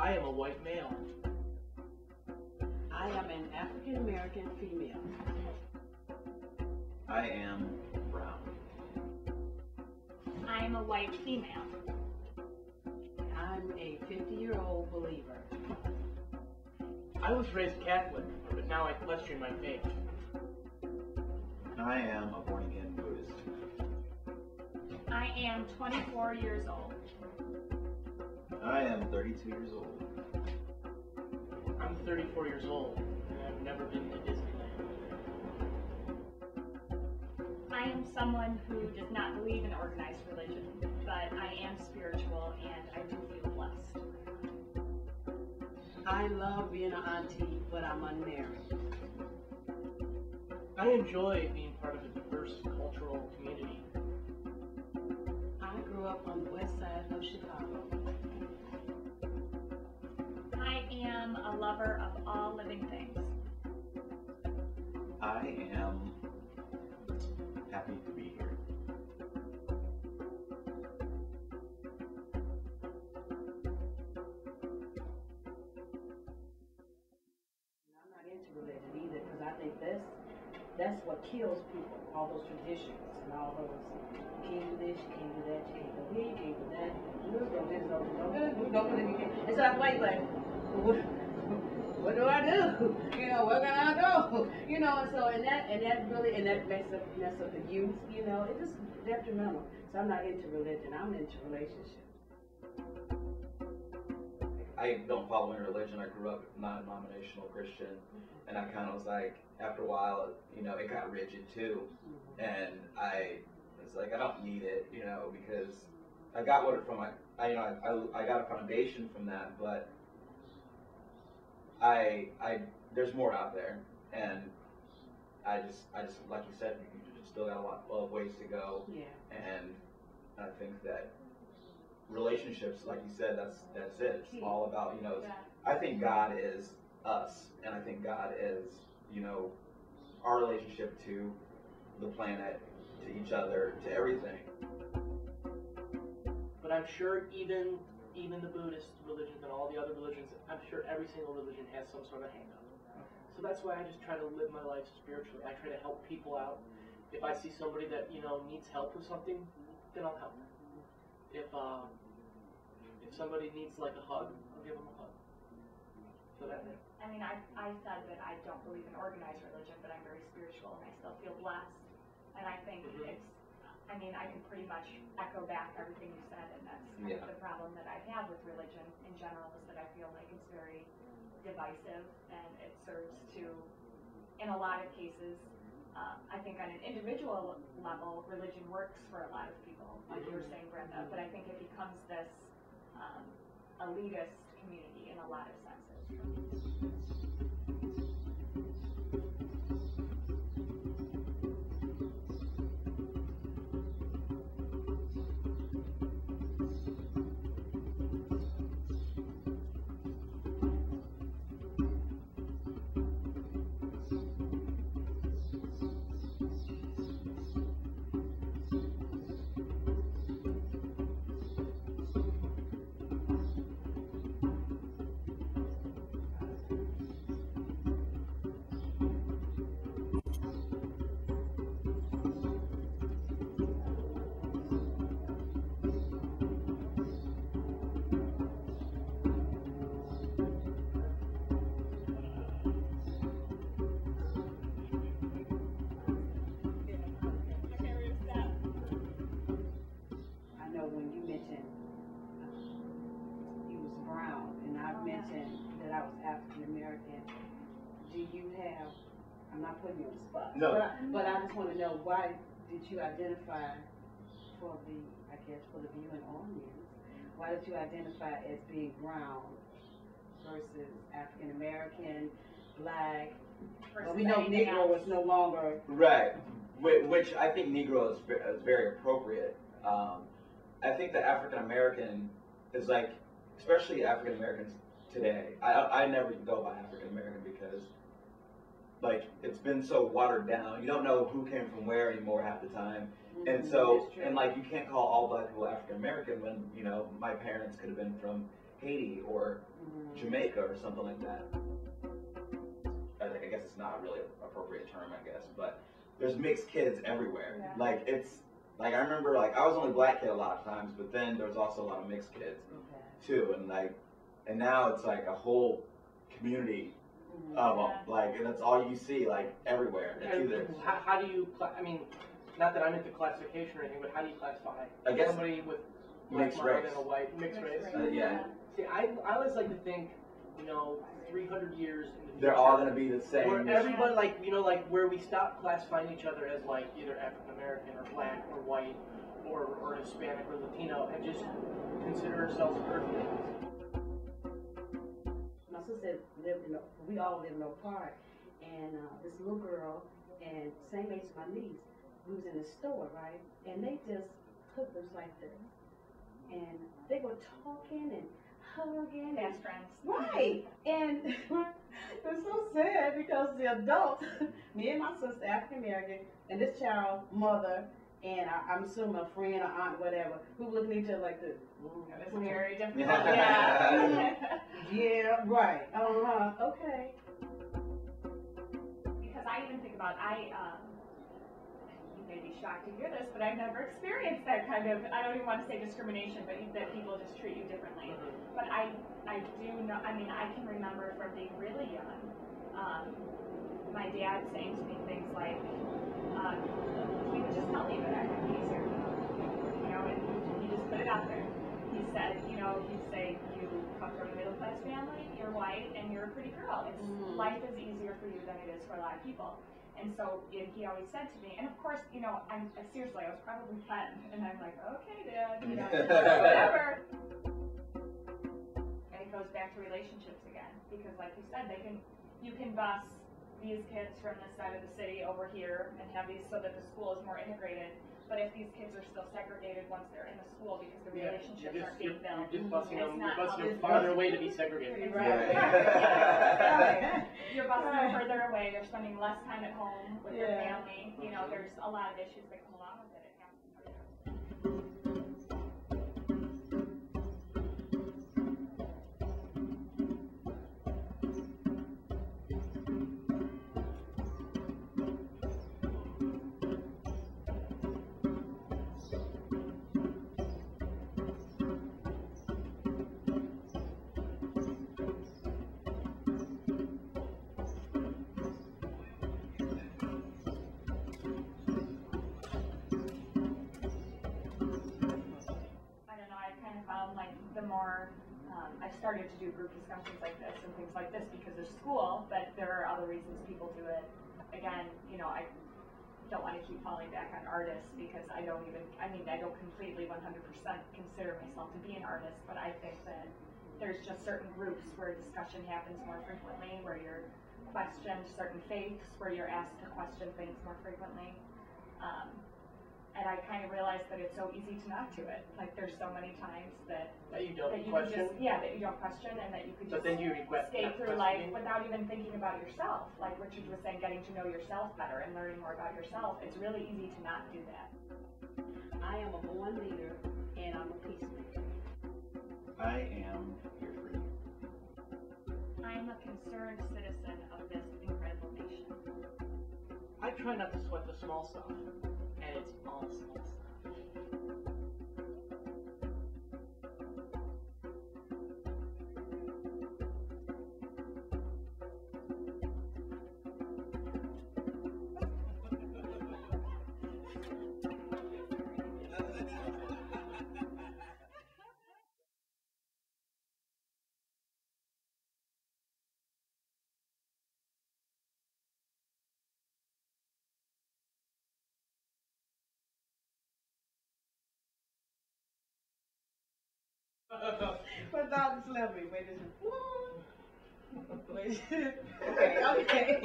I am a white male. I am an African American female. I am brown. I am a white female. I'm a 50-year-old believer. I was raised Catholic, but now I question my faith. I am a born-again Buddhist. I am 24 years old. I am 32 years old. I'm 34 years old, and I've never been to Disneyland. I am someone who does not believe in organized religion, but I am spiritual and I do feel blessed. I love being an auntie, but I'm unmarried. I enjoy being part of a diverse cultural community. I grew up on the west side of Chicago. I am a lover of all living things. I am happy to be here. I'm not into religion either because I think that's what kills people, all those traditions and all those, you can't do this, you can't do that, you can't go here, you can't do that, you don't do this, don't do this, and so I'm like, what do I do? You know, where can I go? You know, and so, and that mess up the youth, you know, it just detrimental. So I'm not into religion, I'm into relationships. I don't follow any religion. I grew up non-denominational Christian, and I kind of was like, after a while, you know, it got rigid too, and I was like, I don't need it, you know, because I got what from I got a foundation from that, but there's more out there, and I just like you said, you just still got a lot of ways to go, Yeah. and I think that relationships, like you said, that's it. It's all about, you know, I think God is us, and I think God is, you know, our relationship to the planet, to each other, to everything. But I'm sure even the Buddhist religions and all the other religions, I'm sure every single religion has some sort of hang-up. So that's why I just try to live my life spiritually. I try to help people out. If I see somebody that, you know, needs help with something, then I'll help them. If somebody needs like a hug, I'll give them a hug. So that way. I mean, I said that I don't believe in organized religion, but I'm very spiritual and I still feel blessed. And I think I can pretty much echo back everything you said, and that's kind of the problem that I have with religion in general, is that I feel like it's very divisive and it serves to, in a lot of cases, I think on an individual level, religion works for a lot of people, like you were saying, Brenda, but I think it becomes this elitist community in a lot of senses. That I was African American. Do you have? I'm not putting you on the spot. No. But I just want to know, why did you identify for the viewing audience? Why did you identify as being brown versus African American, black? Well, we know Negro was no longer right. Which I think Negro is very appropriate. I think that African American is like, especially African Americans today. I never go by African American because, like, it's been so watered down. You don't know who came from where anymore half the time, and so like you can't call all black people African American when, you know, my parents could have been from Haiti or Jamaica or something like that. I guess it's not really an appropriate term, I guess, but there's mixed kids everywhere. Yeah. Like I remember I was only black kid a lot of times, but then there was also a lot of mixed kids too, and now it's like a whole community of them, and that's all you see everywhere. It's either. How do you? I mean, not that I'm into classification or anything, but how do you classify I guess somebody with mixed black race and a white mixed race? Yeah. See, I always like to think, 300 years in the future, They're all gonna be the same. where everybody where we stop classifying each other as either African American or black or white or Hispanic or Latino and just consider ourselves perfect. My sister we all live in Oak Park, and this little girl, and same age as my niece, we was in the store, right? And they just hooked us like this. And they were talking and hugging. Best friends. Right. And it was so sad because the adults, me and my sister, African American, and this child's mother, and I'm assuming a friend or aunt, whatever, we were looking at each other like this. It was very difficult. Yeah. Yeah, right. Okay. Because I even think about, you may be shocked to hear this, but I've never experienced that kind of, I don't even want to say discrimination, but that people just treat you differently. But I do know, I can remember from being really young, my dad saying to me things like, he would just tell me that I would be easier, and he just put it out there. He said, he'd say, you come from a middle class family, you're white, and you're a pretty girl. Life is easier for you than it is for a lot of people. And so he always said to me, and of course, seriously, I was probably 10, and I'm like, okay, Dad, whatever. And it goes back to relationships again, because like you said, you can bus these kids from this side of the city over here and have these so that the school is more integrated. But if these kids are still segregated once they're in the school because the relationships aren't being built, you're just busing them it's farther away to be segregated. Right. You're busing them further away. They're spending less time at home with their family. There's a lot of issues that come along with it. It has to be part of it. The more I've started to do group discussions like this and things like this because of school, but there are other reasons people do it. Again, I don't want to keep falling back on artists because I don't completely 100% consider myself to be an artist, but I think that there's just certain groups where discussion happens more frequently, where you're questioned certain faiths, where you're asked to question things more frequently. And I kind of realized that it's so easy to not do it. Like there's so many times that you don't that you question. that you don't question, and that you could just then you regret skate through life without even thinking about yourself. Like Richard was saying, getting to know yourself better and learning more about yourself. It's really easy to not do that. I am a born leader, and I'm a peacemaker. I am here for you. I am a concerned citizen of this incredible nation. I try not to sweat the small stuff. And it's all small stuff. But Dr. Celebrity, wait a minute. Okay.